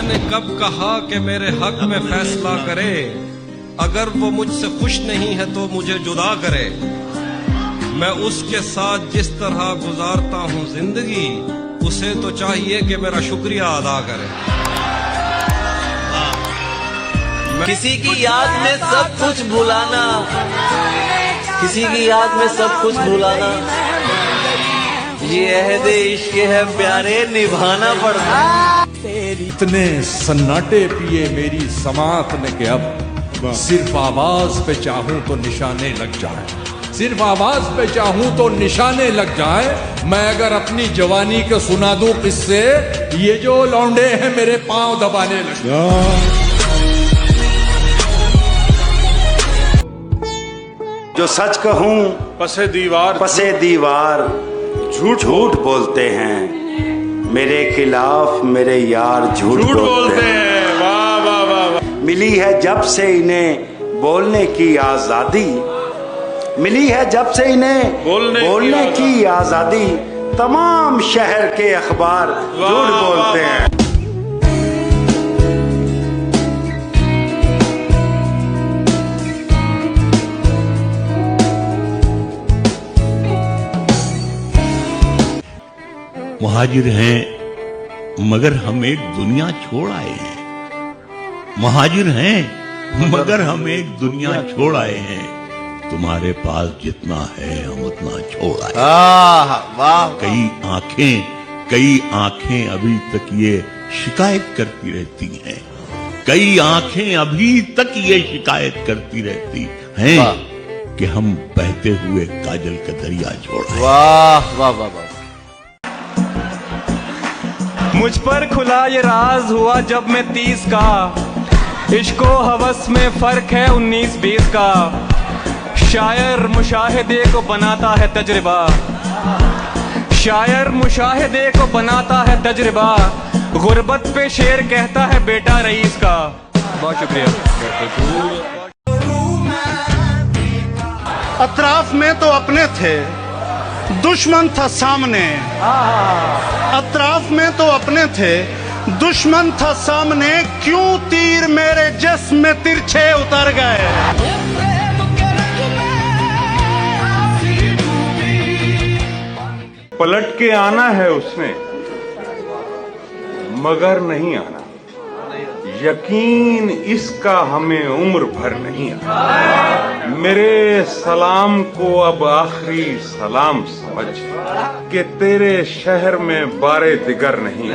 मैंने कब कहा कि मेरे हक में फैसला करे, अगर वो मुझसे खुश नहीं है तो मुझे जुदा करे। मैं उसके साथ जिस तरह गुजारता हूँ जिंदगी, उसे तो चाहिए कि मेरा शुक्रिया अदा करे। किसी की याद में सब कुछ भुलाना, किसी की याद में सब कुछ भुलाना, ये अहद इश्क है प्यारे, निभाना पड़ता। इतने सन्नाटे पिए मेरी समात ने कि अब सिर्फ आवाज पे चाहूं तो निशाने लग जाए, सिर्फ आवाज पे चाहूं तो निशाने लग जाए। मैं अगर अपनी जवानी को सुना दूं किससे, ये जो लौंडे हैं मेरे पांव दबाने लग जाए। जो सच कहूं पसे दीवार झूठ बोलते हैं, मेरे खिलाफ मेरे यार झूठ बोलते हैं। वाह वाह वाह। मिली है जब से इन्हें बोलने की आजादी, मिली है जब से इन्हें बोलने की आजादी, तमाम शहर के अखबार झूठ बोलते हैं। मुहाजिर हैं मगर हम एक दुनिया छोड़ आए हैं, मुहाजिर हैं मगर हम एक दुनिया छोड़ आए हैं। तुम्हारे पास जितना है हम उतना छोड़ आए। वाह। कई आंखें अभी तक ये शिकायत करती रहती हैं, कई आंखें अभी तक ये शिकायत करती रहती हैं कि हम बहते हुए काजल का दरिया छोड़ आए। वाह वाह वाह वाह। मुझ पर खुला ये राज हुआ जब मैं 30 का, इश्को हवस में फर्क है 19-20 का। शायर मुशाहिदे को बनाता है तजर्बा, शायर मुशाहिदे को बनाता है तजर्बा। गुर्बत पे शेर कहता है बेटा रईस का। बहुत शुक्रिया। अतराफ में तो अपने थे, दुश्मन था सामने। अतराफ में तो अपने थे, दुश्मन था सामने, क्यों तीर मेरे जिस्म में तिरछे उतर गए। पलट के आना है उसने मगर नहीं आना, यकीन इसका हमें उम्र भर नहीं आना। मेरे सलाम को अब आखिरी सलाम समझ कि तेरे शहर में बारे दिगर नहीं।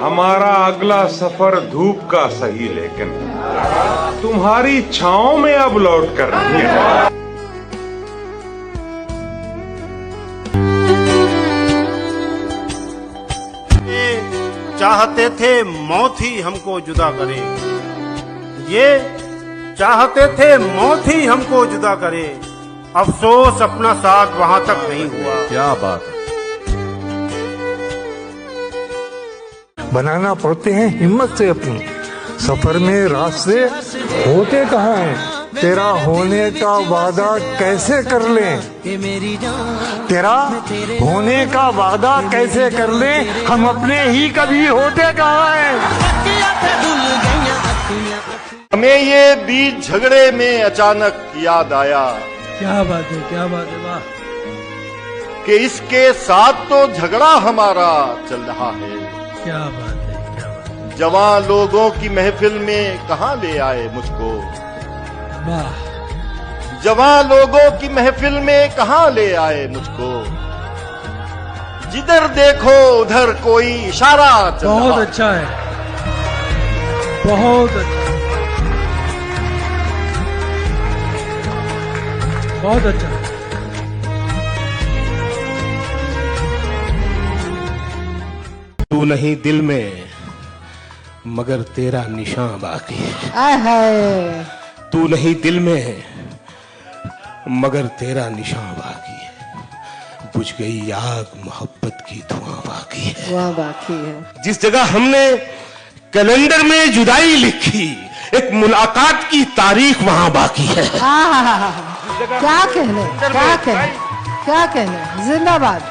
हमारा अगला सफर धूप का सही, लेकिन तुम्हारी छांव में अब लौट कर नहीं आना। चाहते थे मौत ही हमको जुदा करे, ये चाहते थे मौत ही हमको जुदा करे। अफसोस अपना साथ वहां तक नहीं हुआ। क्या बात है। बनाना पड़ते हैं हिम्मत से अपनी, सफर में रास्ते होते कहाँ हैं। तेरा होने का वादा कैसे कर लें, तेरा होने का वादा कैसे कर लें, हम अपने ही कभी होते कहाँ हैं। हमें ये बीच झगड़े में अचानक याद आया, क्या बात है, क्या बात है, वाह। कि इसके साथ तो झगड़ा हमारा चल रहा है। क्या बात है, क्या बात है। जवान लोगों की महफिल में कहाँ ले आए मुझको, जवान लोगों की महफिल में कहाँ ले आए मुझको। जिधर देखो उधर कोई इशारा चल रहा। बहुत अच्छा है, बहुत अच्छा, बहुत अच्छा। तू नहीं दिल में मगर तेरा निशान बाकी है। तू नहीं दिल में है मगर तेरा निशान बाकी है। बुझ गई आग मोहब्बत की धुआं बाकी है। वहाँ बाकी है। जिस जगह हमने कैलेंडर में जुदाई लिखी, एक मुलाकात की तारीख वहाँ बाकी है। क्या कहने, क्या कहने, क्या कहने। जिंदाबाद।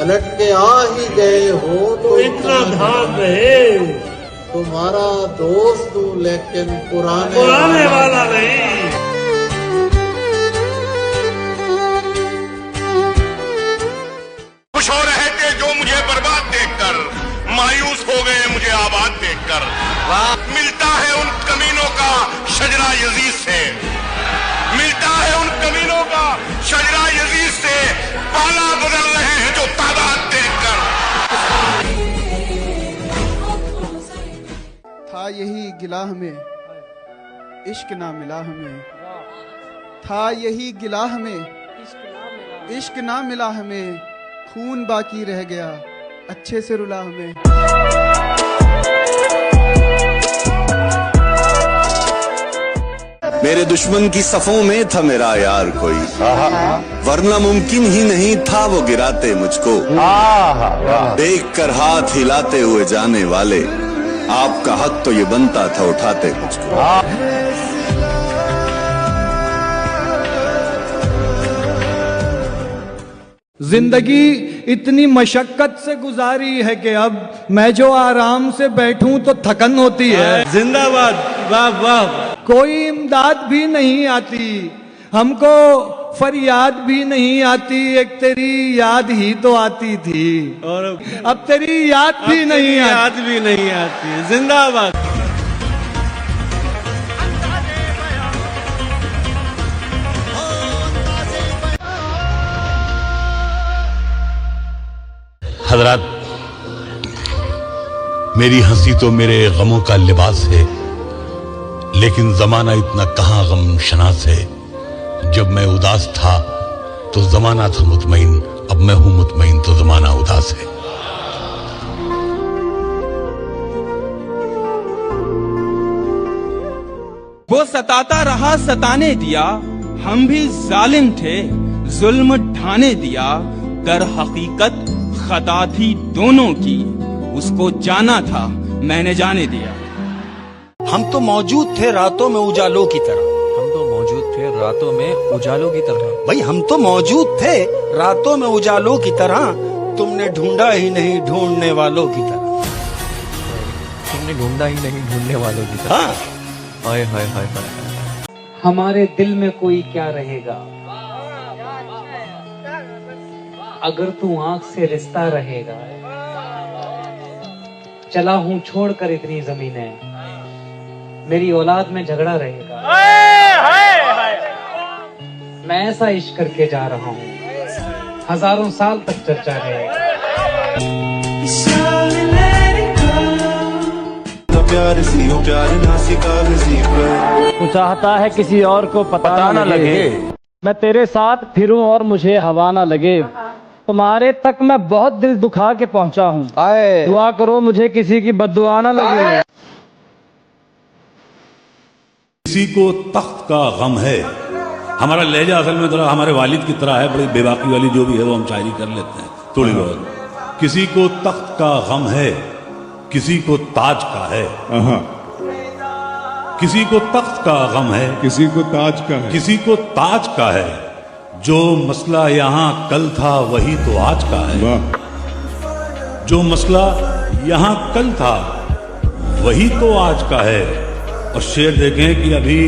पलट के आ ही गए हो तो इतना ध्यान रहे, तुम्हारा दोस्त हूँ लेकिन पुराने वाला नहीं। खुश हो रहे थे जो मुझे बर्बाद देखकर, मायूस हो गए मुझे आबाद देखकर। मिलता है उन कमीनों का शजरा यजीद से, मिलता है उन कमीनों का शजरा यजीद से, पाला गुजर रहे हैं जो तादाद देखकर। था यही गिला हमें, इश्क ना मिला हमें, था यही गिला हमें, इश्क ना मिला हमें, खून बाकी रह गया अच्छे से रुला हमें। मेरे दुश्मन की सफों में था मेरा यार कोई, वरना मुमकिन ही नहीं था वो गिराते मुझको। देख कर हाथ हिलाते हुए जाने वाले, आपका हक तो ये बनता था उठाते मुझको। जिंदगी इतनी मशक्कत से गुजारी है कि अब मैं जो आराम से बैठूं तो थकन होती है। जिंदाबाद, वाह वाह। कोई इमदाद भी नहीं आती, हमको फरियाद भी नहीं आती, एक तेरी याद ही तो आती थी और अब तेरी याद भी नहीं आती। जिंदाबाद। हजरात, मेरी हंसी तो मेरे गमों का लिबास है, लेकिन जमाना इतना कहां गम शनास है। जब मैं उदास था तो जमाना था मुतमईन, अब मैं हूं मुतमईन तो जमाना उदास है। वो सताता रहा सताने दिया, हम भी जालिम थे जुल्म ढाने दिया। दर हकीकत खता थी दोनों की, उसको जाना था मैंने जाने दिया। हम तो मौजूद थे रातों में उजालों की तरह, हम तो मौजूद थे रातों में उजालों की तरह। भाई हम तो मौजूद थे रातों में उजालों की तरह, तुमने ढूंढा ही नहीं ढूंढने वालों की तरह। तुमने ढूंढा ही नहीं ढूंढने वालों की तरह। हाँ। हाय हाय हाय हाय। हमारे दिल में कोई क्या रहेगा अगर तू आंख से रिश्ता रहेगा। चला हूं छोड़कर इतनी जमीनें, मेरी औलाद में झगड़ा रहेगा। मैं ऐसा इश्क करके जा रहा हूं, हजारों साल तक चर्चा रहेगा। तू चाहता है किसी और को पता न लगे, मैं तेरे साथ फिरूं और मुझे हवा न लगे। तुम्हारे तक मैं बहुत दिल दुखा के पहुंचा हूँ, दुआ करो मुझे किसी की बद्दुआ न लगे। किसी को तख्त का गम है, हमारा लहजा असल में थोड़ा हमारे वालिद की तरह है, बड़ी बेबाकी वाली जो भी है वो हम शायरी कर लेते हैं थोड़ी बहुत। किसी को तख्त का गम है, किसी को ताज का है। किसी को तख्त का गम है, किसी को ताज का है, किसी को ताज का है। जो मसला यहाँ कल था वही तो आज का है। जो मसला यहाँ कल था वही तो आज का है। और शेर देखें कि अभी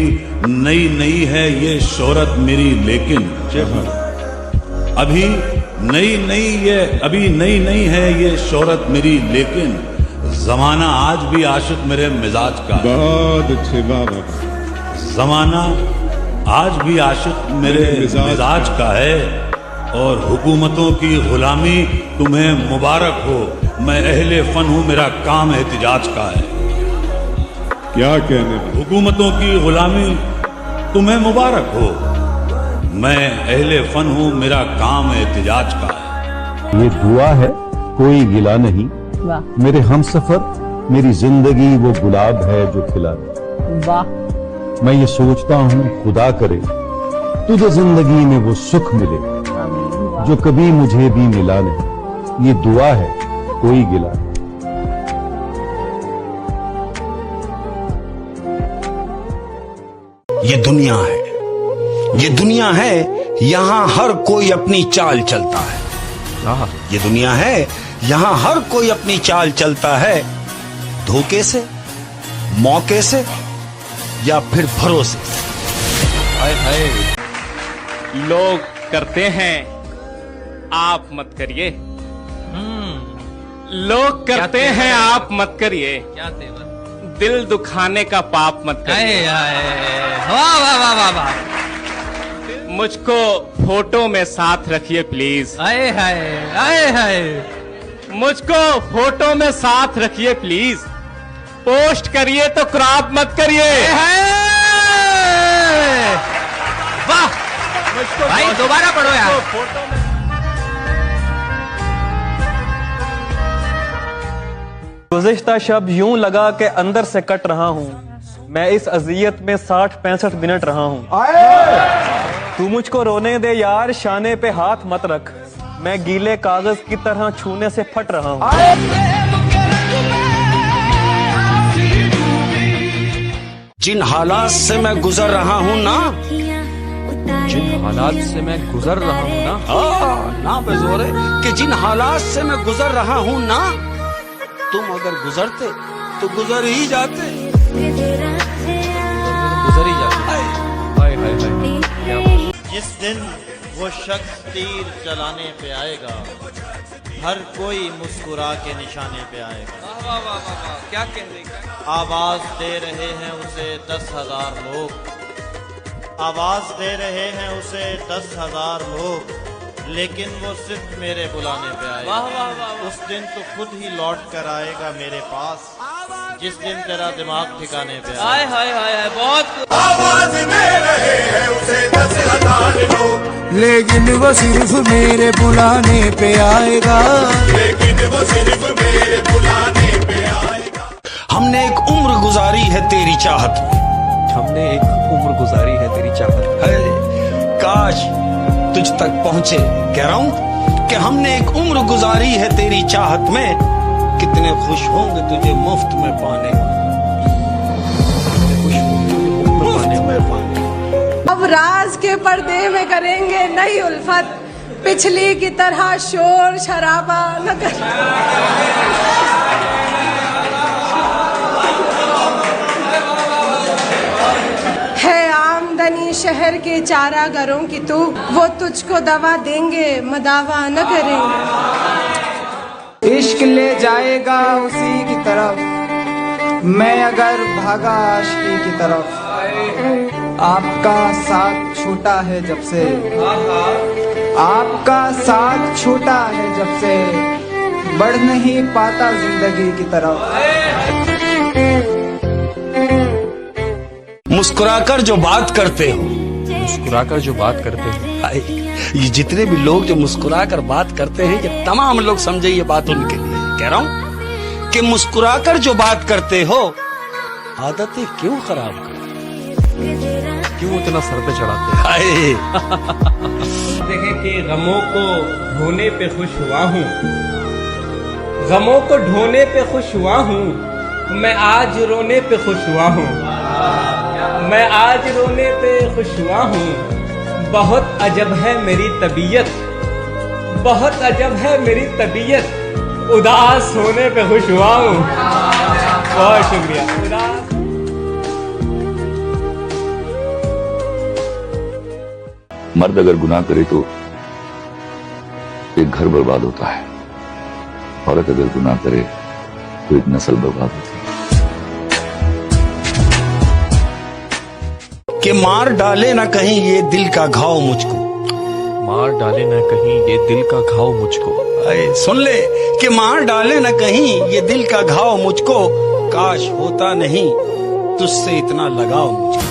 नई नई है ये शोहरत मेरी, लेकिन अभी नई नई है ये शोहरत मेरी, लेकिन जमाना आज भी आशिक मेरे मिजाज का है। बहुत अच्छे बाबा। जमाना आज भी आशिक मेरे मिजाज का है। और हुकूमतों की गुलामी तुम्हें मुबारक हो, मैं अहले फन हूँ मेरा काम एहतिजाज का है। क्या कहने, हुकूमतों की गुलामी तुम्हें मुबारक हो, मैं अहले फन हूँ मेरा काम एहतिजाज का है। ये दुआ है कोई गिला नहीं, मेरे हमसफर मेरी जिंदगी वो गुलाब है जो खिला। वाह। मैं ये सोचता हूँ खुदा करे तुझे जिंदगी में वो सुख मिले जो कभी मुझे भी मिला नहीं। ये दुआ है कोई गिला नहीं। ये दुनिया है, ये दुनिया है, यहाँ हर कोई अपनी चाल चलता है। ये दुनिया है, यहाँ हर कोई अपनी चाल चलता है, धोखे से, मौके से या फिर भरोसे से। हाय हाय, लोग करते हैं, आप मत करिए। लोग करते हैं, आप मत करिए। क्या तेवर? दिल दुखाने का पाप मत करिए। वाह वाह वाह वाह वाह। मुझको फोटो में साथ रखिए प्लीज। आए हाय आए हाय। मुझको फोटो में साथ रखिए प्लीज। पोस्ट करिए तो क्रॉप मत करिए। वाह भाई, दोबारा पढ़ो यार। फोटो में गुज़िश्ता शब यूं लगा के अंदर से कट रहा हूँ। मैं इस अजियत में 60-65 मिनट रहा हूँ। तू मुझको रोने दे यार, शाने पे हाथ मत रख। मैं गीले कागज की तरह छूने से फट रहा हूँ। जिन हालात से मैं गुजर रहा हूँ ना, जिन हालात से मैं गुजर रहा हूँ ना पे जोर है कि जिन हालात से मैं गुजर रहा हूँ ना, तुम अगर गुजरते तो गुजर ही जाते। गुजर ही जाते। हाय हाय हाय। जिस दिन वो शख्स तीर चलाने पे आएगा, हर कोई मुस्कुरा के निशाने पे आएगा। वाह वाह वाह वाह, क्या कह रहे हैं? आवाज दे रहे हैं उसे 10,000 लोग, आवाज दे रहे हैं उसे 10,000 लोग, लेकिन वो सिर्फ मेरे बुलाने पे आएगा। वाह वाह वाह। उस दिन तो खुद ही लौट कर आएगा मेरे पास, जिस दिन तेरा दिमाग ठिकाने पे आएगा। हाय हाय हाय हाय, बहुत। आवाज दे रहे हैं उसे 10,000 लोग, लेकिन वो सिर्फ मेरे बुलाने पे आएगा। लेकिन वो सिर्फ मेरे बुलाने पे आएगा। हमने एक उम्र गुजारी है तेरी चाहत में, हमने एक उम्र गुजारी है तेरी चाहत। काश तुझ तक पहुंचे। कह रहा हूं कि हमने एक उम्र गुजारी है तेरी चाहत में, कितने खुश होंगे तुझे मुफ्त में पाने। अब राज के पर्दे में करेंगे नई उल्फत, पिछली की तरह शोर शराबा न कर। है आमदनी शहर के चारागारों की तू, वो तुझको दवा देंगे मदावा न करेंगे। इश्क ले जाएगा उसी की तरफ, मैं अगर भागा आशिकी की तरफ। आपका साथ छूटा है जब से, आपका साथ छूटा है जब से, बढ़ नहीं पाता जिंदगी की तरफ। मुस्कुराकर जो बात करते हो, मुस्कुराकर जो बात करते हो, ये जितने भी लोग जो मुस्कुराकर बात करते हैं, ये तमाम लोग समझे ये बात उनके लिए। कह रहा हूं कि मुस्कुराकर जो बात करते हो, आदतें क्यों खराब करते, क्यों इतना सर पे चढ़ाते हैं? देखें कि गमों को ढोने पे खुश हुआ हूँ, गमों को ढोने पे खुश हुआ हूँ, मैं आज रोने पे खुश हुआ हूँ, मैं आज रोने पे खुश हुआ हूँ। बहुत अजब है मेरी तबीयत, बहुत अजब है मेरी तबीयत, उदास होने पे खुश हुआ हूँ। बहुत शुक्रिया। उदास मर्द अगर गुनाह करे तो एक घर बर्बाद होता है, औरत अगर गुनाह करे तो एक नस्ल बर्बाद होती है। कि मार डाले ना कहीं ये दिल का घाव मुझको, मार डाले ना कहीं ये दिल का घाव मुझको। सुन ले कि मार डाले ना कहीं ये दिल का घाव मुझको, काश होता नहीं तुझसे इतना लगाव मुझको,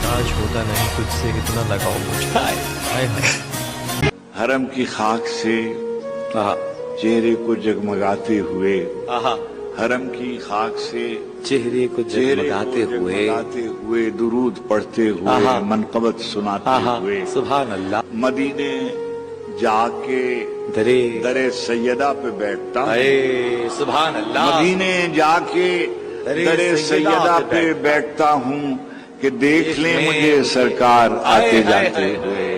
काश होता नहीं तुझसे इतना लगाव मुझको। हाय हाय। हरम की खाक से चेहरे को जगमगाते हुए, हरम की खाक से चेहरे को जगमगाते हुए दुरूद पढ़ते हुए, मनकबत सुनाते हुए, सुभान अल्लाह, मदीने जाके दरे सैयदा पे बैठता हूँ। सुभान अल्लाह, मदीने जाके दरे सैयदा पे बैठता हूँ कि देख ले मुझे सरकार आते जाते हुए।